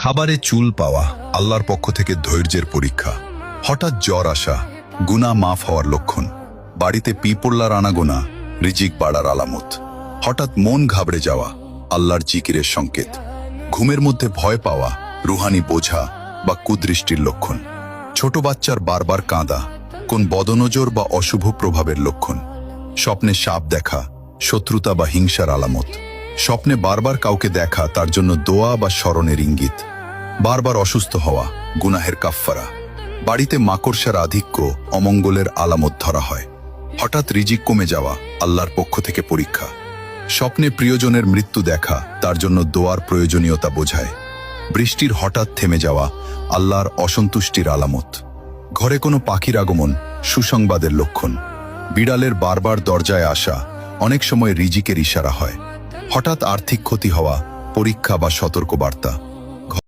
খাবারে চুল পাওয়া আল্লাহর পক্ষ থেকে ধৈর্যের পরীক্ষা। হঠাৎ জ্বর আসা গুনাহ মাফ হওয়ার লক্ষণ। বাড়িতে পিঁপড়ার আনাগোনা রিজিক বাড়ার আলামত। হঠাৎ মন ঘাবড়ে যাওয়া আল্লাহর জিকিরের সংকেত। ঘুমের মধ্যে ভয় পাওয়া রুহানি বোঝা বা কুদৃষ্টির লক্ষণ। ছোট বাচ্চার বারবার কাঁদা কোন বদনজর বা অশুভ প্রভাবের লক্ষণ। স্বপ্নে সাপ দেখা শত্রুতা বা হিংসার আলামত। স্বপ্নে বারবার কাউকে দেখা তার জন্য দোয়া বা স্মরণের ইঙ্গিত। বারবার অসুস্থ হওয়া গুনাহের কাফফারা। বাড়িতে মাকড়সার আধিক্য অমঙ্গলের আলামত ধরা হয়। হঠাৎ রিজিক কমে যাওয়া আল্লাহর পক্ষ থেকে পরীক্ষা। স্বপ্নে প্রিয়জনের মৃত্যু দেখা তার জন্য দোয়ার প্রয়োজনীয়তা বোঝায়। বৃষ্টির হঠাৎ থেমে যাওয়া আল্লাহর অসন্তুষ্টির আলামত। ঘরে কোনো পাখির আগমন সুসংবাদের লক্ষণ। বিড়ালের বারবার দরজায় আসা অনেক সময় রিজিকের ইশারা হয়। হঠাৎ আর্থিক ক্ষতি হওয়া পরীক্ষা বা সতর্কবার্তা।